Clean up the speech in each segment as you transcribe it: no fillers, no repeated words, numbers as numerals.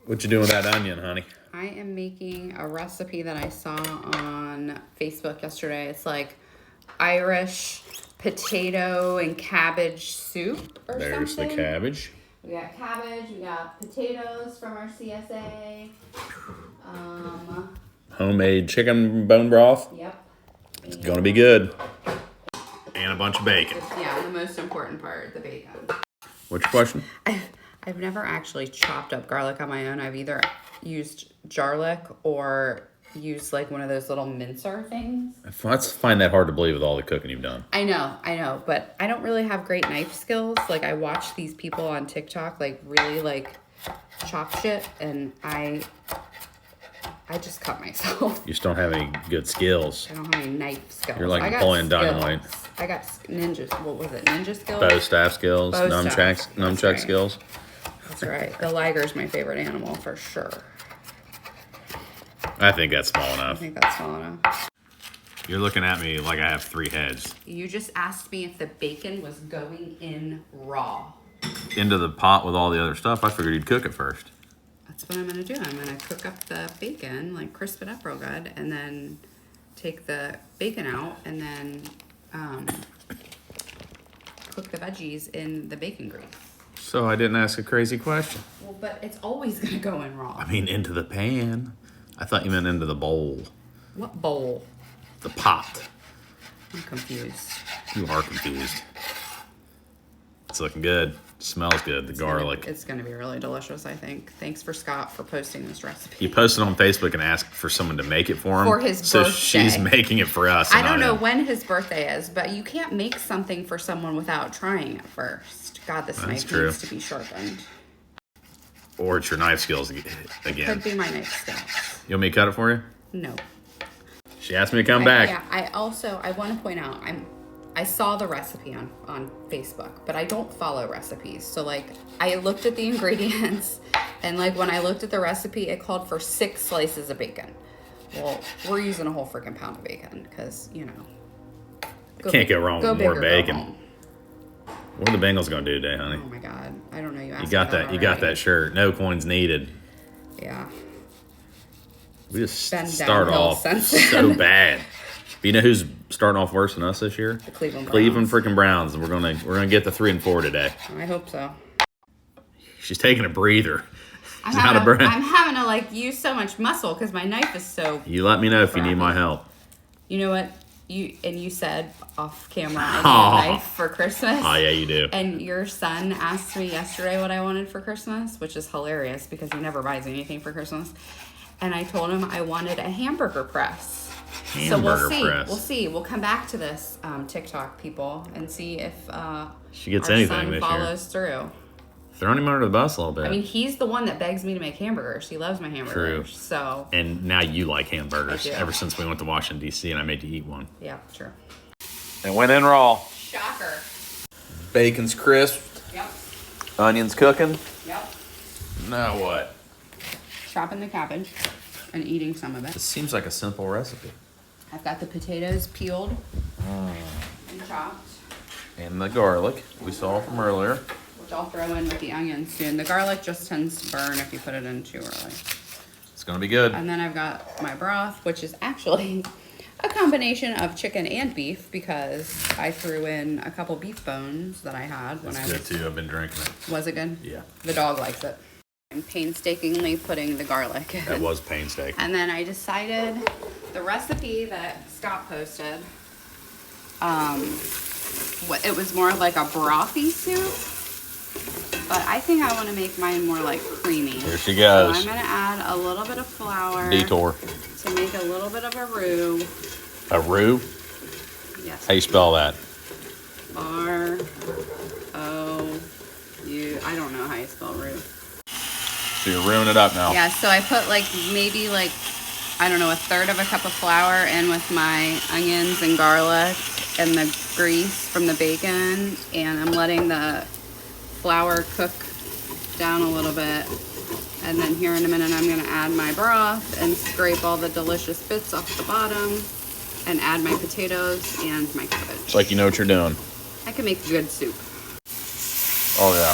What you doing with that onion, honey? I am making a recipe that I saw on Facebook yesterday. It's like Irish potato and cabbage soup or There's something. the cabbage. We got cabbage, we got potatoes from our CSA. Homemade chicken bone broth. Yep. It's gonna be good. And a bunch of bacon. Yeah, the most important part, the bacon. What's your question? I've never actually chopped up garlic on my own. I've either used garlic or used like one of those little mincer things. I find that hard to believe with all the cooking you've done. I know, but I don't really have great knife skills. Like I watch these people on TikTok like really like chop shit, and I just cut myself. You just don't have any good skills. I don't have any knife skills. You're like Napoleon Dynamite. I got ninja. What was it? Ninja skills. Bow staff skills. Nunchuck right. skills. That's right. The liger's my favorite animal for sure. I think that's small I enough. think that's small enough. You're looking at me like I have 3 heads. You just asked me if the bacon was going in raw. Into the pot with all the other stuff. I figured you'd cook it first. That's what I'm gonna do. I'm gonna cook up the bacon, like crisp it up real good, and then take the bacon out, and then cook the veggies in the bacon grease. So I didn't ask a crazy question. Well, but it's always gonna go in raw. I mean, into the pan. I thought you meant into the bowl. What bowl? The pot. I'm confused. You are confused. It's looking good. Smells good. The garlic. It's gonna be really delicious, I think. Thanks for Scott for posting this recipe. You posted on Facebook and asked for someone to make it for him. For his so birthday. She's making it for us. I don't know when his birthday is, but you can't make something for someone without trying it first. God, this knife needs to be sharpened. Or it's your knife skills again. Could be my knife skills. You want me to cut it for you? No. She asked me to come back. Yeah, I want to point out, I saw the recipe on Facebook, but I don't follow recipes. So like I looked at the ingredients, and like when I looked at the recipe, it called for 6 slices of bacon. Well, we're using a whole freaking pound of bacon because, you know. Can't go wrong with more bacon. Go What are the Bengals gonna do today, honey? Oh my God, I don't know. You got that. You got that shirt. No coins needed. Yeah. We just start off so bad. But you know who's starting off worse than us this year? The Cleveland freaking Browns. And we're gonna get the 3 and 4 today. I hope so. She's taking a breather. I'm having to like use so much muscle because my knife is so. You let me know if you need my help. You know what? You said off camera I need a knife for Christmas. Oh yeah, you do. And your son asked me yesterday what I wanted for Christmas, which is hilarious because he never buys anything for Christmas. And I told him I wanted a hamburger press. Hamburger press. We'll see. We'll come back to this TikTok people and see if she gets our anything son this follows through. Throwing him under the bus a little bit. I mean, he's the one that begs me to make hamburgers. He loves my hamburgers. True. So. And now you like hamburgers ever since we went to Washington, D.C. and I made you eat one. Yeah, true. It went in raw. Shocker. Bacon's crisp. Yep. Onions cooking. Yep. Now what? Chopping the cabbage and eating some of it. This seems like a simple recipe. I've got the potatoes peeled and chopped. And the garlic we saw from earlier. Which I'll throw in with the onions soon. The garlic just tends to burn if you put it in too early. It's gonna be good. And then I've got my broth, which is actually a combination of chicken and beef because I threw in a couple beef bones that I had when That's good too. I've been drinking it. Was it good? Yeah. The dog likes it. I'm painstakingly putting the garlic in. That was painstaking. And then I decided the recipe that Scott posted, it was more like a brothy soup, but I think I want to make mine more like creamy. Here she goes. So I'm going to add a little bit of flour. Detour. To make a little bit of a roux. A roux? Yes. How you spell that? R-O-U. I don't know how you spell roux. So you're roux it up now. Yeah, so I put maybe I don't know, 1/3 of a cup of flour in with my onions and garlic and the grease from the bacon, and I'm letting the flour cook down a little bit. And then here in a minute, I'm gonna add my broth and scrape all the delicious bits off the bottom and add my potatoes and my cabbage. It's like you know what you're doing. I can make good soup. Oh yeah.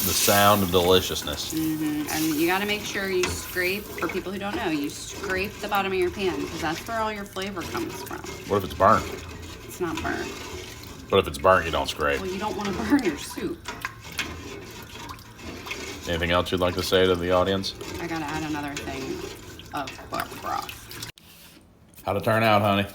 The sound of deliciousness. And you got to make sure you scrape, for people who don't know, you scrape the bottom of your pan because that's where all your flavor comes from. What if it's burnt? It's not burnt. What if it's burnt, you don't scrape? Well, you don't want to burn your soup. Anything else you'd like to say to the audience? I got to add another thing of broth. How'd it turn out, honey?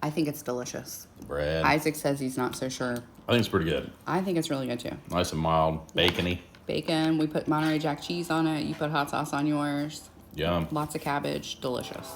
I think it's delicious. Bread. Isaac says he's not so sure. I think it's pretty good. I think it's really good too. Nice and mild, bacony. Bacon. We put Monterey Jack cheese on it. You put hot sauce on yours. Yum. Lots of cabbage. Delicious.